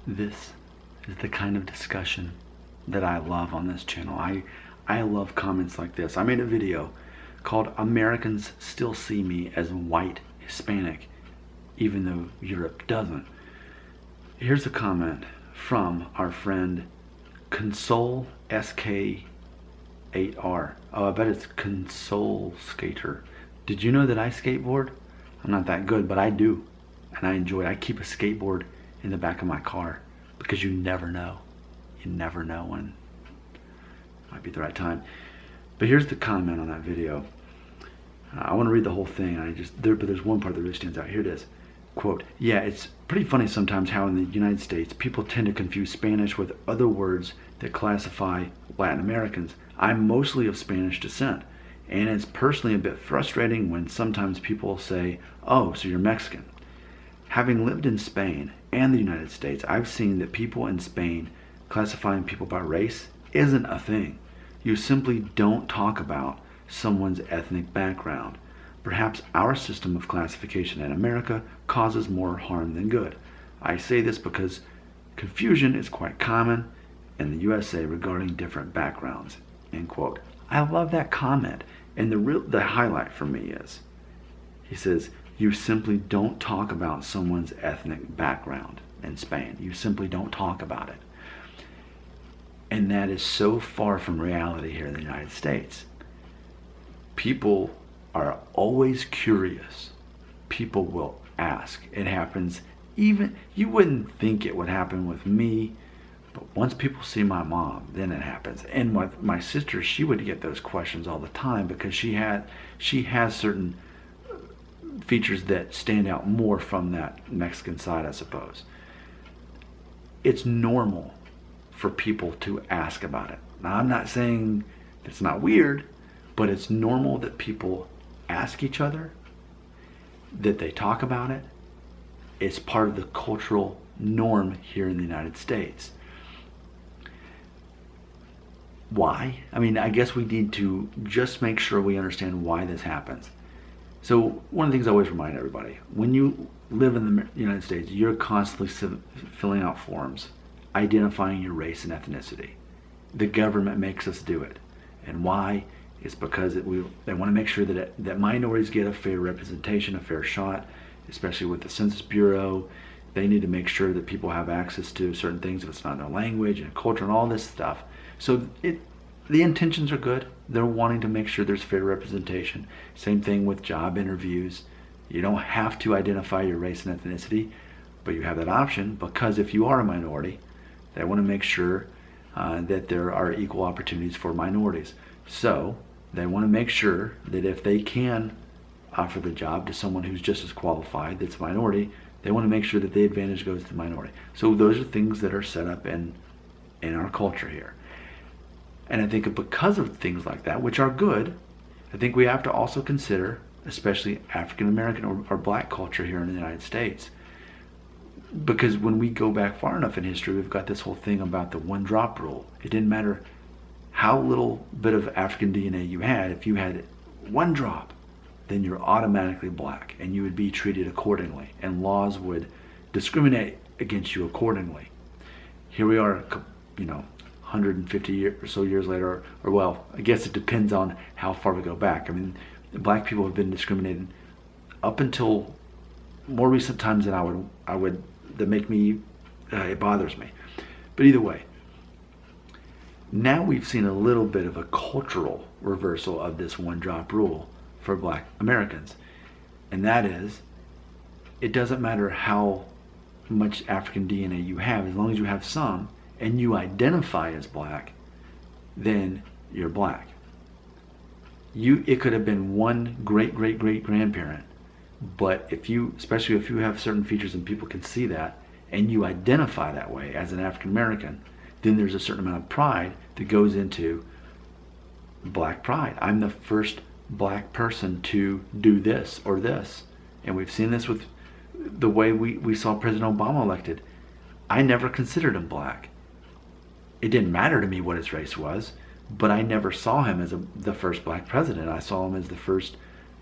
This is the kind of discussion that I love on this channel. I love comments like this. I made a video called Americans Still See Me as White Hispanic, even though Europe doesn't. Here's a comment from our friend Console SK8R. Oh, I bet it's Console Skater. Did you know that I skateboard? I'm not that good, but I do, and I enjoy it. I keep a skateboard in the back of my car because you never know. You never know when it might be the right time. But here's the comment on that video. I want to read the whole thing. But there's one part that really stands out. Here it is. Quote, "Yeah, it's pretty funny sometimes how in the United States people tend to confuse Spanish with other words that classify Latin Americans. I'm mostly of Spanish descent, and it's personally a bit frustrating when sometimes people say, 'Oh, so you're Mexican.' Having lived in Spain and the United States, I've seen that people in Spain classifying people by race isn't a thing. You simply don't talk about someone's ethnic background. Perhaps our system of classification in America causes more harm than good. I say this because confusion is quite common in the USA regarding different backgrounds." End quote. I love that comment, and the highlight for me is, he says, you simply don't talk about someone's ethnic background in Spain. You simply don't talk about it. And that is so far from reality here in the United States. People are always curious. People will ask. It happens even, you wouldn't think it would happen with me, but once people see my mom, then it happens. And with my sister, she would get those questions all the time because she has certain features that stand out more from that Mexican side, I suppose. It's normal for people to ask about it. Now, I'm not saying it's not weird, but it's normal that people ask each other, that they talk about it. It's part of the cultural norm here in the United States. Why? I mean, I guess we need to just make sure we understand why this happens. So one of the things I always remind everybody, when you live in the United States, you're constantly filling out forms, identifying your race and ethnicity. The government makes us do it. And why? It's because they want to make sure that minorities get a fair representation, a fair shot, especially with the Census Bureau. They need to make sure that people have access to certain things if it's not in their language and culture and all this stuff. So the intentions are good. They're wanting to make sure there's fair representation. Same thing with job interviews. You don't have to identify your race and ethnicity, but you have that option because if you are a minority, they want to make sure that there are equal opportunities for minorities. So they want to make sure that if they can offer the job to someone who's just as qualified that's a minority, they want to make sure that the advantage goes to the minority. So those are things that are set up in our culture here. And I think because of things like that, which are good, I think we have to also consider, especially African American or black culture here in the United States. Because when we go back far enough in history, we've got this whole thing about the one drop rule. It didn't matter how little bit of African DNA you had. If you had one drop, then you're automatically black and you would be treated accordingly and laws would discriminate against you accordingly. Here we are, 150 or so years later, or well, I guess it depends on how far we go back. I mean, black people have been discriminated up until more recent times than that make me, it bothers me. But either way, now we've seen a little bit of a cultural reversal of this one drop rule for black Americans. And that is, it doesn't matter how much African DNA you have, as long as you have some and you identify as black, then you're black. It could have been one great-great-great-grandparent, but especially if you have certain features and people can see that, and you identify that way as an African American, then there's a certain amount of pride that goes into black pride. I'm the first black person to do this or this. And we've seen this with the way we saw President Obama elected. I never considered him black. It didn't matter to me what his race was, but I never saw him as the first black president. I saw him as the first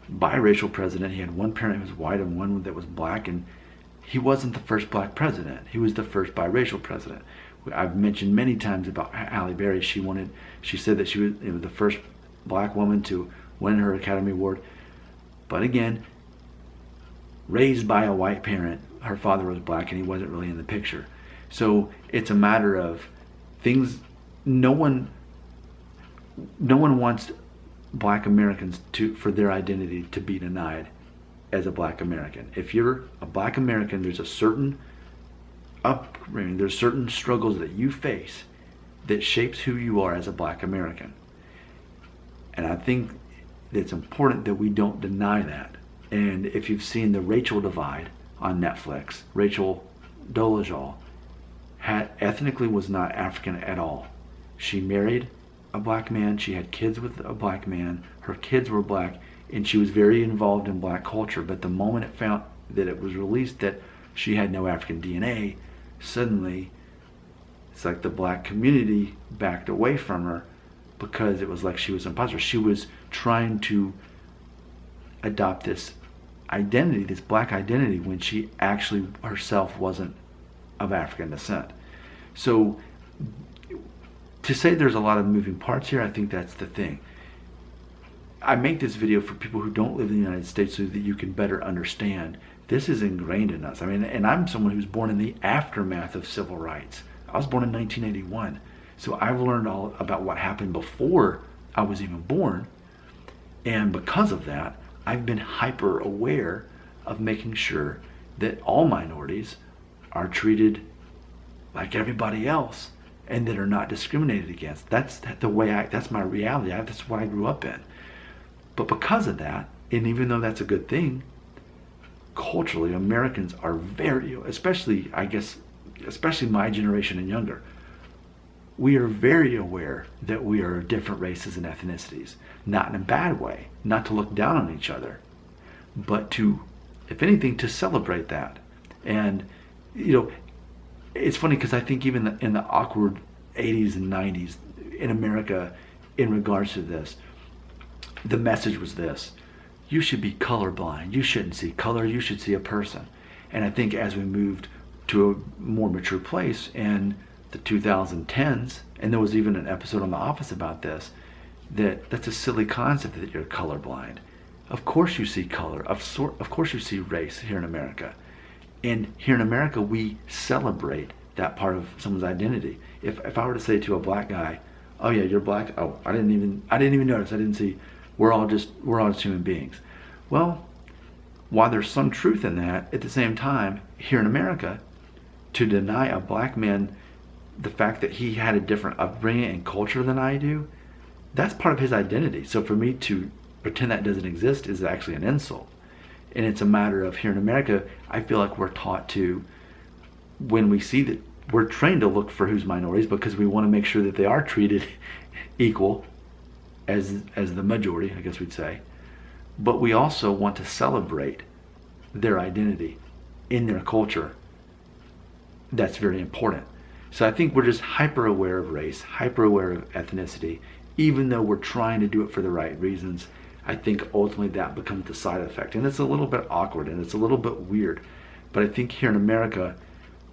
biracial president. He had one parent who was white and one that was black, and he wasn't the first black president. He was the first biracial president. I've mentioned many times about Halle Berry. She said that she was the first black woman to win her Academy Award. But again, raised by a white parent, her father was black and he wasn't really in the picture. So it's a matter of things. No one wants black Americans for their identity to be denied as a black American. If you're a black American, there's a certain upbringing, there's certain struggles that you face that shapes who you are as a black American. And I think it's important that we don't deny that. And if you've seen The Rachel Divide on Netflix, Rachel Dolezal ethnically was not African at all. She married a black man, she had kids with a black man, her kids were black, and she was very involved in black culture. But the moment it found that it was released that she had no African DNA, suddenly it's like the black community backed away from her because it was like she was an imposter. She was trying to adopt this identity, this black identity, when she actually herself wasn't of African descent. So to say there's a lot of moving parts here, I think that's the thing. I make this video for people who don't live in the United States so that you can better understand. This is ingrained in us. I mean, and I'm someone who was born in the aftermath of civil rights. I was born in 1981. So I've learned all about what happened before I was even born. And because of that, I've been hyper aware of making sure that all minorities are treated like everybody else and that are not discriminated against. That's the way that's my reality. That's what I grew up in. But because of that, and even though that's a good thing, culturally, Americans are very, especially my generation and younger, we are very aware that we are different races and ethnicities. Not in a bad way, not to look down on each other, but to, if anything, to celebrate that. And, it's funny because I think even in the awkward 80s and 90s in America in regards to this, the message was this: you should be colorblind. You shouldn't see color. You should see a person. And I think as we moved to a more mature place in the 2010s, and there was even an episode on The Office about this, that's a silly concept that you're colorblind. Of course you see color. Of course you see race here in America. And here in America, we celebrate that part of someone's identity. If I were to say to a black guy, "Oh yeah, you're black. Oh, I didn't even notice. I didn't see. We're all just human beings." Well, while there's some truth in that, at the same time, here in America, to deny a black man the fact that he had a different upbringing and culture than I do, that's part of his identity. So for me to pretend that doesn't exist is actually an insult. And it's a matter of, here in America, I feel like we're taught to, when we see that, we're trained to look for who's minorities because we want to make sure that they are treated equal as the majority, I guess we'd say. But we also want to celebrate their identity in their culture. That's very important. So I think we're just hyper aware of race, hyper aware of ethnicity, even though we're trying to do it for the right reasons. I think ultimately that becomes the side effect. And it's a little bit awkward and it's a little bit weird. But I think here in America,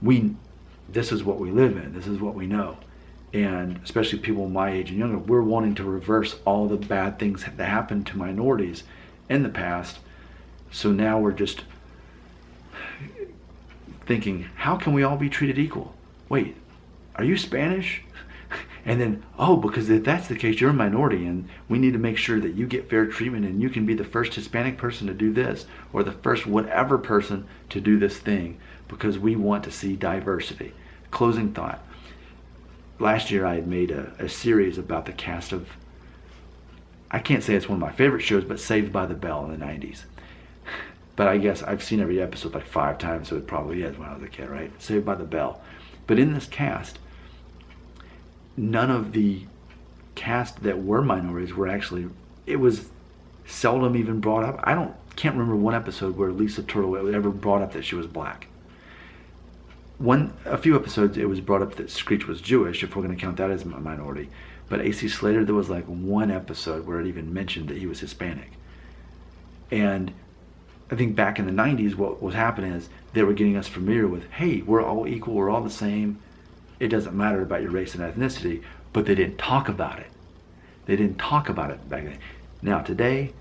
this is what we live in. This is what we know. And especially people my age and younger, we're wanting to reverse all the bad things that happened to minorities in the past. So now we're just thinking, how can we all be treated equal? Wait, are you Spanish? And then, because if that's the case, you're a minority and we need to make sure that you get fair treatment and you can be the first Hispanic person to do this or the first whatever person to do this thing because we want to see diversity. Closing thought. Last year I had made a series about the cast of, I can't say it's one of my favorite shows, but Saved by the Bell in the 90s. But I guess I've seen every episode like 5 times, so it probably is when I was a kid, right? Saved by the Bell. But in this cast, none of the cast that were minorities were actually, it was seldom even brought up. Can't remember one episode where Lisa Turtle ever brought up that she was black. A few episodes it was brought up that Screech was Jewish, if we're going to count that as a minority. But AC Slater, there was like one episode where it even mentioned that he was Hispanic. And I think back in the 90s, what was happening is they were getting us familiar with, hey, we're all equal, we're all the same. It doesn't matter about your race and ethnicity, but they didn't talk about it. They didn't talk about it back then. Now today,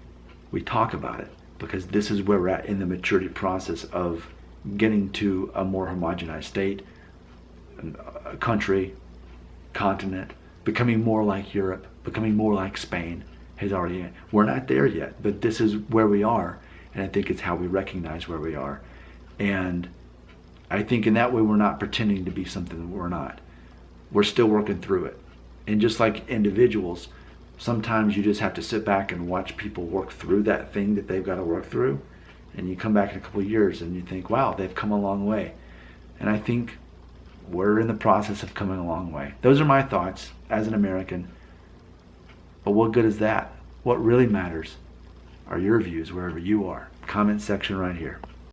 we talk about it because this is where we're at in the maturity process of getting to a more homogenized state, a country, continent, becoming more like Europe, becoming more like Spain has already. We're not there yet, but this is where we are, and I think it's how we recognize where we are. And I think in that way we're not pretending to be something that we're not. We're still working through it. And just like individuals, sometimes you just have to sit back and watch people work through that thing that they've got to work through. And you come back in a couple of years and you think, wow, they've come a long way. And I think we're in the process of coming a long way. Those are my thoughts as an American. But what good is that? What really matters are your views wherever you are. Comment section right here.